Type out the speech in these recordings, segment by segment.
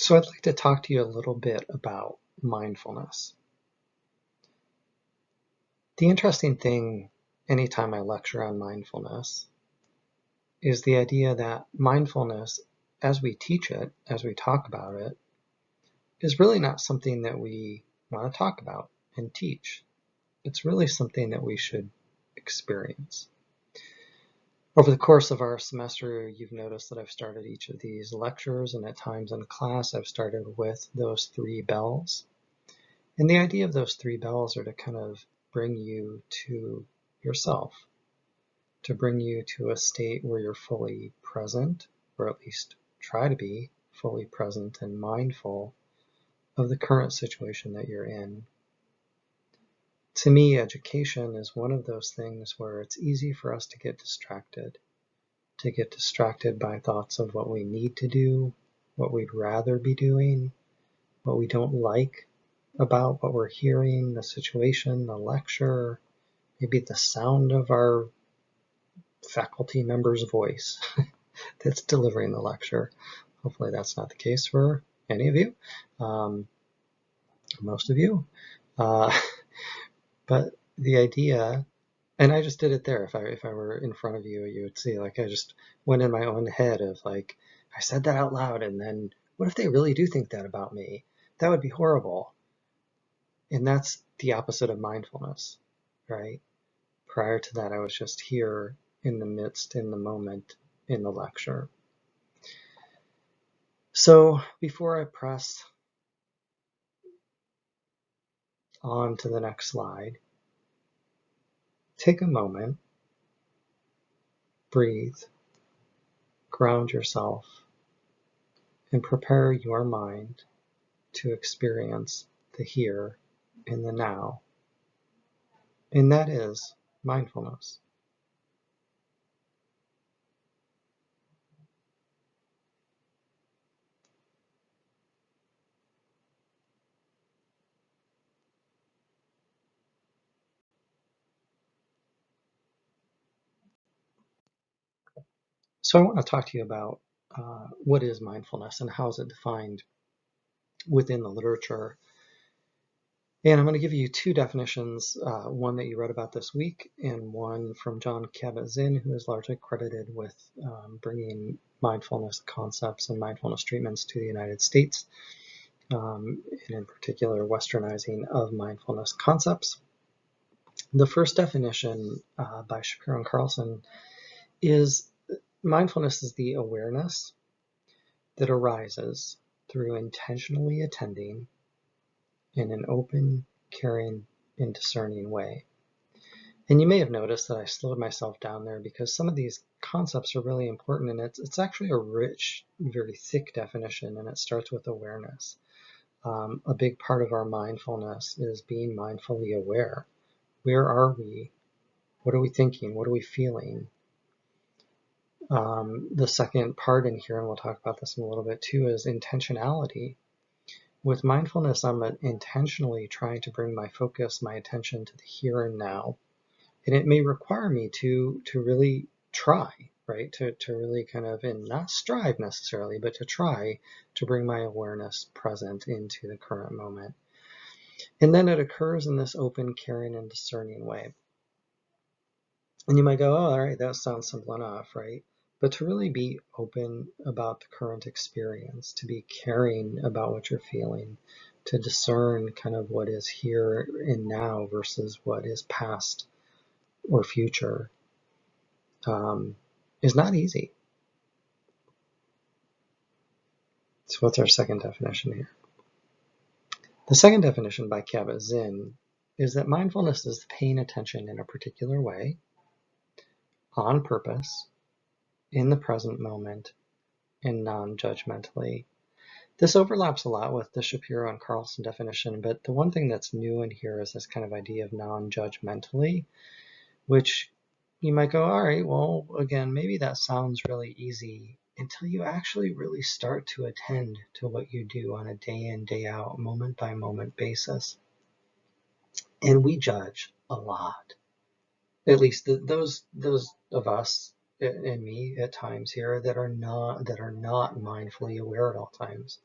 So I'd like to talk to you a little bit about mindfulness. The interesting thing anytime I lecture on mindfulness is the idea that mindfulness, as we teach it, as we talk about it, is really not something that we want to talk about and teach. It's really something that we should experience. Over the course of our semester, you've noticed that I've started each of these lectures, and at times in class I've started with those 3 bells. And the idea of those 3 bells are to kind of bring you to yourself, to bring you to a state where you're fully present, or at least try to be fully present and mindful of the current situation that you're in. To me, education is one of those things where it's easy for us to get distracted by thoughts of what we need to do, what we'd rather be doing, what we don't like about what we're hearing, the situation, the lecture, maybe the sound of our faculty member's voice that's delivering the lecture. Hopefully that's not the case for any of you, most of you. But the idea, and I just did it there. If I were in front of you, you would see, like, I just went in my own head of, like, I said that out loud, and then what if they really do think that about me? That would be horrible. And that's the opposite of mindfulness, right? Prior to that, I was just here in the midst, in the moment, in the lecture. So before I press on to the next slide, take a moment, breathe, ground yourself, and prepare your mind to experience the here and the now. And that is mindfulness. So I want to talk to you about what is mindfulness and how is it defined within the literature. And I'm going to give you 2 definitions, one that you read about this week and one from Jon Kabat-Zinn, who is largely credited with bringing mindfulness concepts and mindfulness treatments to the United States, and in particular, westernizing of mindfulness concepts. The first definition by Shapiro and Carlson is mindfulness is the awareness that arises through intentionally attending in an open, caring, and discerning way. And you may have noticed that I slowed myself down there because some of these concepts are really important, and it's actually a rich, very thick definition, and it starts with awareness. A big part of our mindfulness is being mindfully aware. Where are we? What are we thinking? What are we feeling? The second part in here, and we'll talk about this in a little bit too, is intentionality. With mindfulness, I'm intentionally trying to bring my focus, my attention to the here and now. And it may require me to really try, right? To really kind of, and not strive necessarily, but to try to bring my awareness present into the current moment. And then it occurs in this open, caring, and discerning way. And you might go, oh, all right, that sounds simple enough, right? But to really be open about the current experience, to be caring about what you're feeling, to discern kind of what is here and now versus what is past or future, is not easy. So what's our second definition here? The second definition by Kabat-Zinn is that mindfulness is paying attention in a particular way, on purpose, in the present moment, and non-judgmentally. This overlaps a lot with the Shapiro and Carlson definition, but the one thing that's new in here is this kind of idea of non-judgmentally, which you might go, all right, well, again, maybe that sounds really easy until you actually really start to attend to what you do on a day in, day out, moment by moment basis. And we judge a lot. At least those of us and me at times here that are not mindfully aware at all times.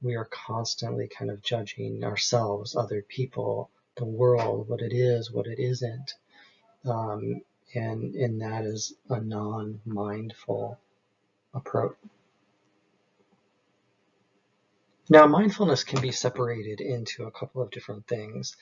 we are constantly kind of judging ourselves, other people, the world, what it is, what it isn't. And that is a non-mindful approach. Now, mindfulness can be separated into a couple of different things.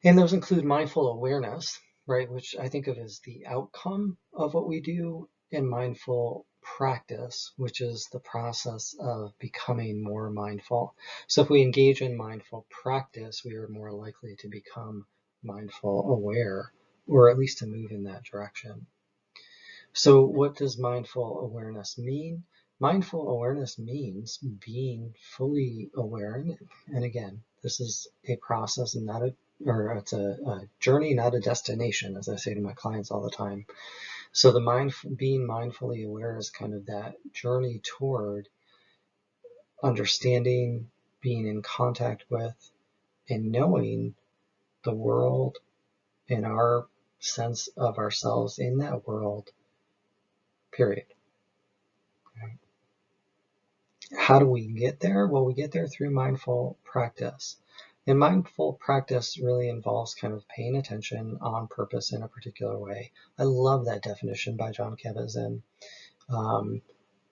And those include mindful awareness, right, which I think of as the outcome of what we do, and mindful practice, which is the process of becoming more mindful. So if we engage in mindful practice, we are more likely to become mindful aware, or at least to move in that direction. So what does mindful awareness mean? Mindful awareness means being fully aware. And again, this is a process and it's a journey, not a destination, as I say to my clients all the time. So being mindfully aware is kind of that journey toward understanding, being in contact with, and knowing the world and our sense of ourselves in that world, period. How do we get there? Well, we get there through mindful practice. And mindful practice really involves kind of paying attention on purpose in a particular way. I love that definition by John Kabat-Zinn,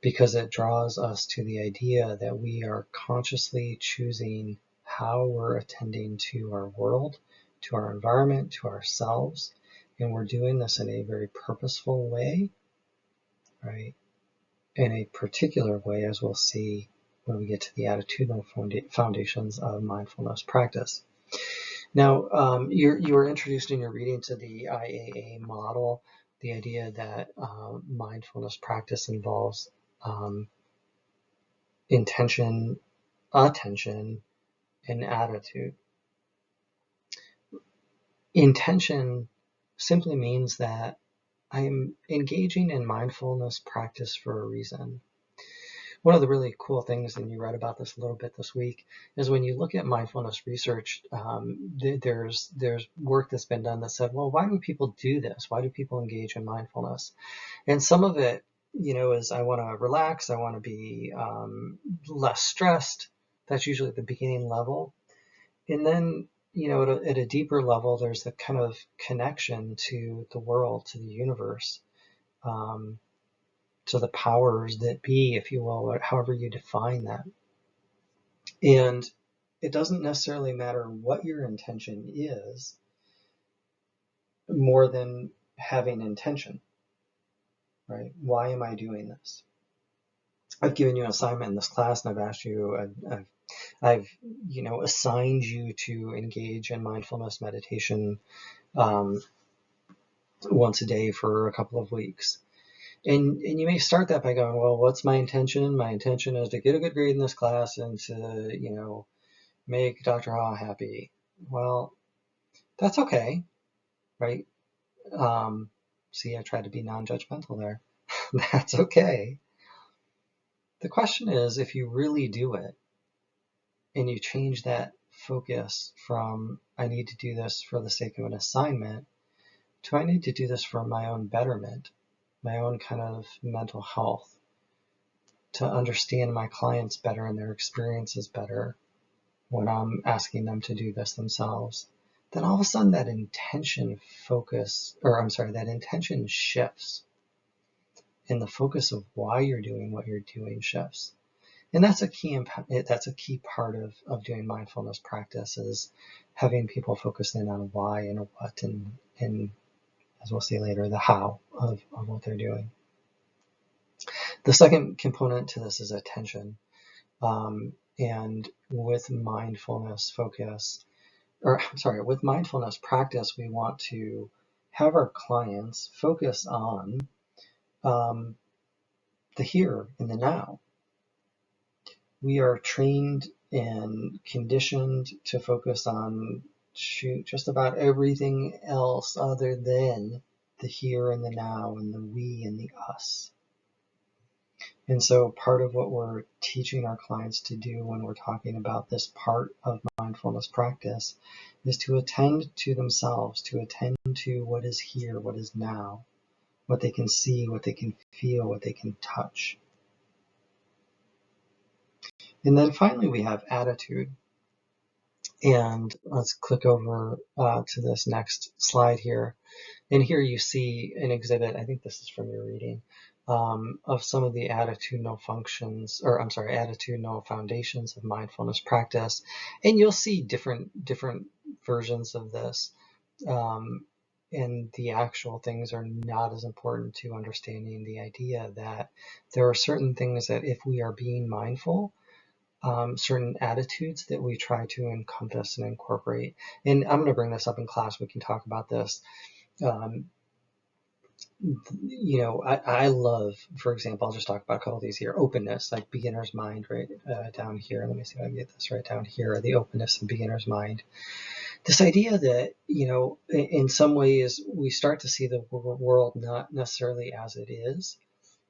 because it draws us to the idea that we are consciously choosing how we're attending to our world, to our environment, to ourselves. And we're doing this in a very purposeful way, right? In a particular way, as we'll see when we get to the attitudinal foundations of mindfulness practice. Now, you were introduced in your reading to the IAA model, the idea that mindfulness practice involves intention, attention, and attitude. Intention simply means that I'm engaging in mindfulness practice for a reason. One of the really cool things, and you read about this a little bit this week, is when you look at mindfulness research, there's work that's been done that said, well, why do people do this? Why do people engage in mindfulness? And some of it, is I want to relax, I want to be less stressed. That's usually at the beginning level. And then, at a deeper level, there's the kind of connection to the world, to the universe. To the powers that be, if you will, or however you define that. And it doesn't necessarily matter what your intention is, more than having intention, right? Why am I doing this? I've given you an assignment in this class, and I've asked you, I've assigned you to engage in mindfulness meditation once a day for a couple of weeks. And you may start that by going, well, what's my intention? My intention is to get a good grade in this class and to, make Dr. Ha happy. Well, that's okay, right? See, I tried to be non-judgmental there. That's okay. The question is, if you really do it and you change that focus from, I need to do this for the sake of an assignment, to I need to do this for my own betterment, my own kind of mental health, to understand my clients better and their experiences better when I'm asking them to do this themselves, then all of a sudden that intention shifts, and the focus of why you're doing what you're doing shifts. And that's a key part of doing mindfulness practice, is having people focus in on why and what, and as we'll see later, the how of what they're doing. The second component to this is attention. And with mindfulness with mindfulness practice, we want to have our clients focus on the here and the now. We are trained and conditioned to focus on just about everything else other than the here and the now and the we and the us. And so part of what we're teaching our clients to do when we're talking about this part of mindfulness practice is to attend to themselves, to attend to what is here, what is now, what they can see, what they can feel, what they can touch. And then finally, we have attitude. And let's click over to this next slide here. And here you see an exhibit, I think this is from your reading, of some of the attitudinal functions, or I'm sorry, attitudinal foundations of mindfulness practice. And you'll see different versions of this. And the actual things are not as important to understanding the idea that there are certain things that if we are being mindful, certain attitudes that we try to encompass and incorporate. And I'm going to bring this up in class. We can talk about this. I love, for example, I'll just talk about a couple of these here. Openness, like beginner's mind, right down here. Let me see if I can get this right down here. The openness of beginner's mind. This idea that, in some ways we start to see the world not necessarily as it is,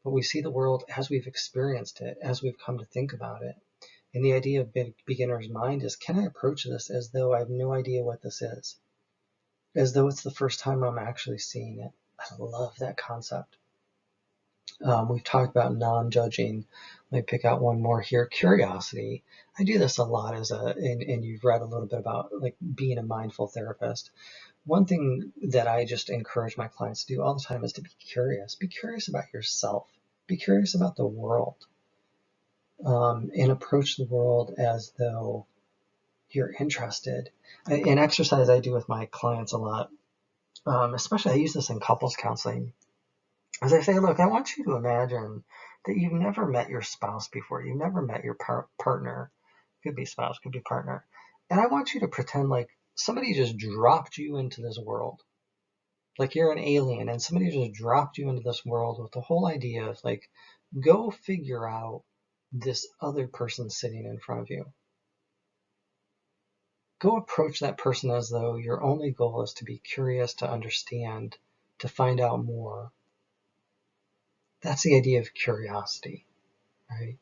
but we see the world as we've experienced it, as we've come to think about it. And the idea of beginner's mind is, can I approach this as though I have no idea what this is? As though it's the first time I'm actually seeing it. I love that concept. We've talked about non-judging. Let me pick out one more here. Curiosity. I do this a lot and you've read a little bit about like being a mindful therapist. One thing that I just encourage my clients to do all the time is to be curious. Be curious about yourself. Be curious about the world. And approach the world as though you're interested. An exercise I do with my clients a lot, especially I use this in couples counseling, as I say, look, I want you to imagine that you've never met your spouse before. You've never met your partner. Could be spouse, could be partner. And I want you to pretend like somebody just dropped you into this world. Like you're an alien and somebody just dropped you into this world with the whole idea of like, go figure out this other person sitting in front of you. Go approach that person as though your only goal is to be curious, to understand, to find out more. That's the idea of curiosity, right?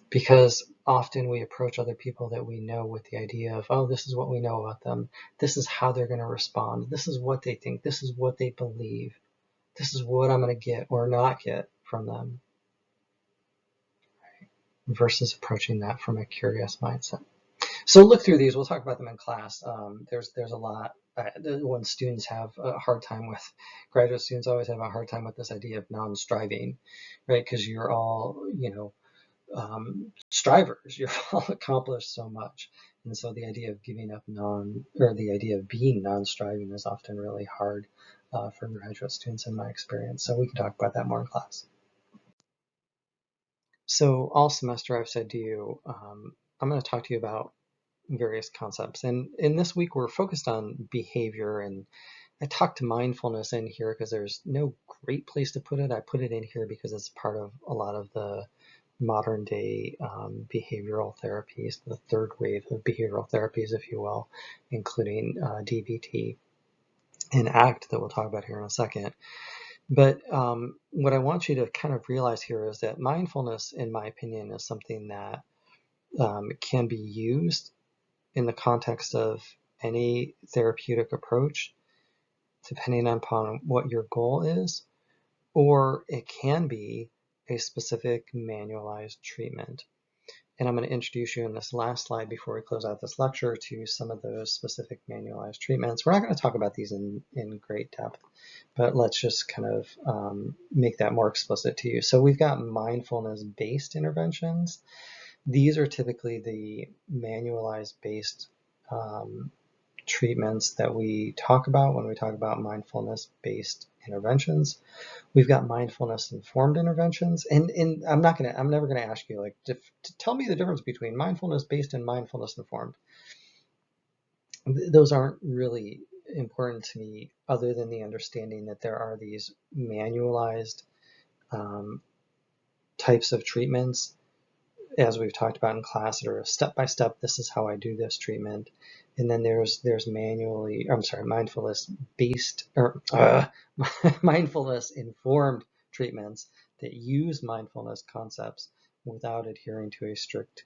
Because often we approach other people that we know with the idea of, oh, this is what we know about them. This is how they're going to respond. This is what they think. This is what they believe. This is what I'm going to get or not get from them. Right? Versus approaching that from a curious mindset. So look through these. We'll talk about them in class. There's a lot. When students have a hard time with, graduate students always have a hard time with this idea of non-striving, right? Because you're all, strivers. You're all accomplished so much. And so the idea of giving up the idea of being non-striving is often really hard for graduate students in my experience. So we can talk about that more in class. So all semester I've said to you, I'm going to talk to you about various concepts. And in this week, we're focused on behavior. And I talked mindfulness in here because there's no great place to put it. I put it in here because it's part of a lot of the modern day behavioral therapies, the third wave of behavioral therapies, if you will, including DBT and ACT that we'll talk about here in a second. But what I want you to kind of realize here is that mindfulness, in my opinion, is something that can be used in the context of any therapeutic approach, depending upon what your goal is, or it can be a specific manualized treatment. And I'm going to introduce you in this last slide before we close out this lecture to some of those specific manualized treatments. We're not going to talk about these in great depth, but let's just kind of make that more explicit to you. So we've got mindfulness-based interventions. These are typically the manualized based treatments that we talk about when we talk about mindfulness-based interventions. We've got mindfulness-informed interventions, and I'm never gonna ask you like to tell me the difference between mindfulness-based and mindfulness-informed. Those aren't really important to me, other than the understanding that there are these manualized types of treatments, as we've talked about in class, that are step by step. This is how I do this treatment. And then there's mindfulness based or mindfulness informed treatments that use mindfulness concepts without adhering to a strict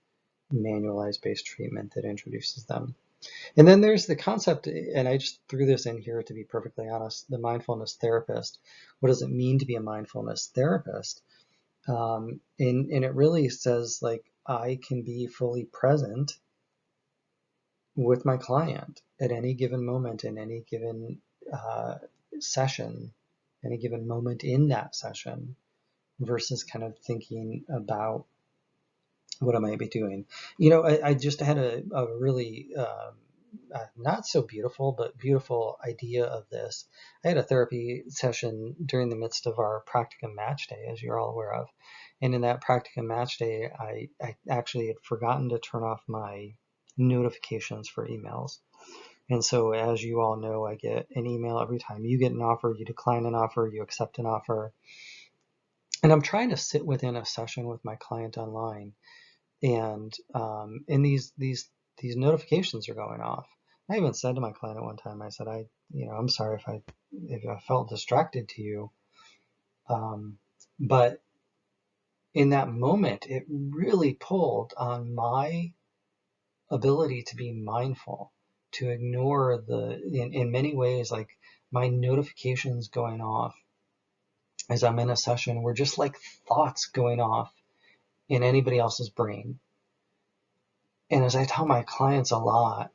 manualized based treatment that introduces them. And then there's the concept, and I just threw this in here to be perfectly honest, the mindfulness therapist. What does it mean to be a mindfulness therapist? And it really says, like, I can be fully present with my client at any given moment, in any given session, any given moment in that session, versus kind of thinking about what I might be doing. I just had a really not so beautiful, but beautiful idea of this. I had a therapy session during the midst of our practicum match day, as you're all aware of. And in that practicum match day, I actually had forgotten to turn off my notifications for emails. And so, as you all know, I get an email every time you get an offer, you decline an offer, you accept an offer. And I'm trying to sit within a session with my client online, and these notifications are going off. I even said to my client at one time, I said, I'm sorry if I felt distracted to you, but in that moment, it really pulled on my ability to be mindful, to ignore in many ways, like my notifications going off as I'm in a session were just like thoughts going off in anybody else's brain. And as I tell my clients a lot,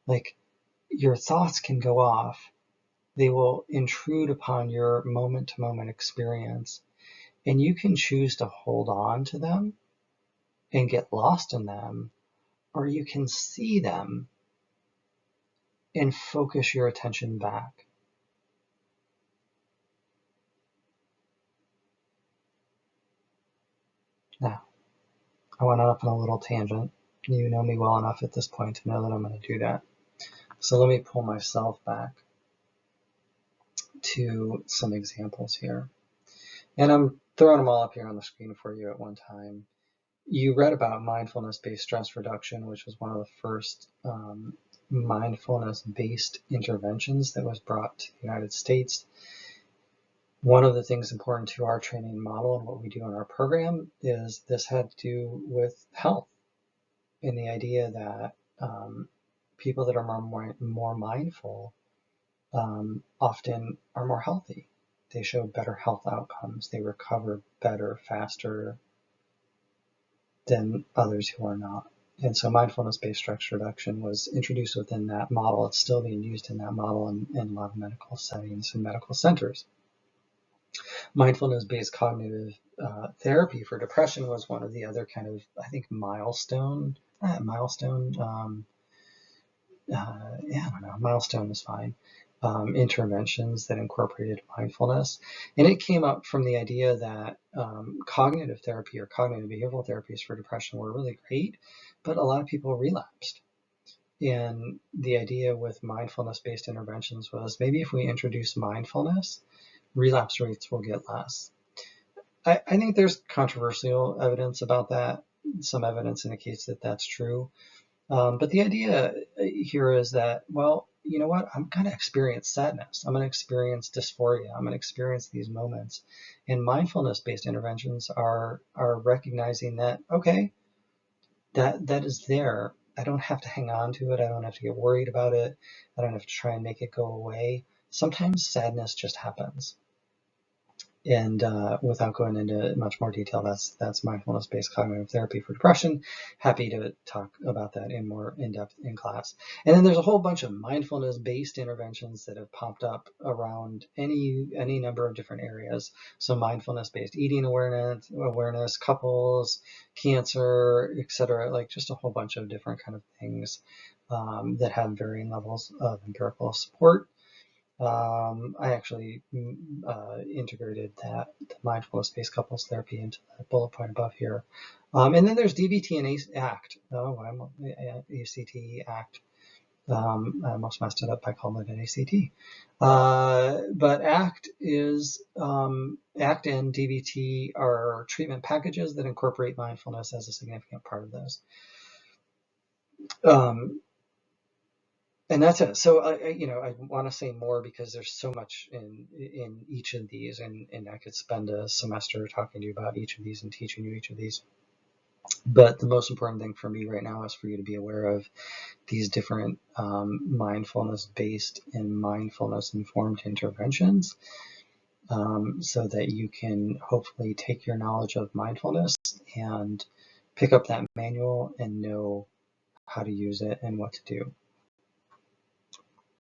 like, your thoughts can go off. They will intrude upon your moment-to-moment experience, and you can choose to hold on to them and get lost in them, or you can see them and focus your attention back. Now, I went off on a little tangent. You know me well enough at this point to know that I'm going to do that. So let me pull myself back to some examples here. And I'm throwing them all up here on the screen for you at one time. You read about mindfulness-based stress reduction, which was one of the first mindfulness-based interventions that was brought to the United States. One of the things important to our training model and what we do in our program is this had to do with health, and the idea that people that are more mindful often are more healthy. They show better health outcomes. They recover better, faster than others who are not. And so mindfulness-based stress reduction was introduced within that model. It's still being used in that model in a lot of medical settings and medical centers. Mindfulness-based cognitive therapy for depression was one of the other kind of, I think, milestone, I don't know, milestone is fine, interventions that incorporated mindfulness. And it came up from the idea that cognitive therapy or cognitive behavioral therapies for depression were really great, but a lot of people relapsed. And the idea with mindfulness-based interventions was maybe if we introduce mindfulness, relapse rates will get less. I think there's controversial evidence about that. Some evidence indicates that that's true. But the idea here is that, well, you know what? I'm going to experience sadness. I'm going to experience dysphoria. I'm going to experience these moments. And mindfulness-based interventions are recognizing that, okay, that is there. I don't have to hang on to it. I don't have to get worried about it. I don't have to try and make it go away. Sometimes sadness just happens. And without going into much more detail, that's mindfulness-based cognitive therapy for depression. Happy to talk about that in more in-depth in class. And then there's a whole bunch of mindfulness-based interventions that have popped up around any number of different areas. So mindfulness-based eating awareness, couples, cancer, etc. Like just a whole bunch of different kind of things that have varying levels of empirical support. I actually integrated the mindfulness-based couples therapy into the bullet point above here. And then there's DBT and ACT. ACT, ACT. I almost messed it up by calling it an ACT. But ACT and DBT are treatment packages that incorporate mindfulness as a significant part of this. And that's it. So I want to say more because there's so much in each of these, and I could spend a semester talking to you about each of these and teaching you each of these. But the most important thing for me right now is for you to be aware of these different mindfulness-based and mindfulness-informed interventions, so that you can hopefully take your knowledge of mindfulness and pick up that manual and know how to use it and what to do.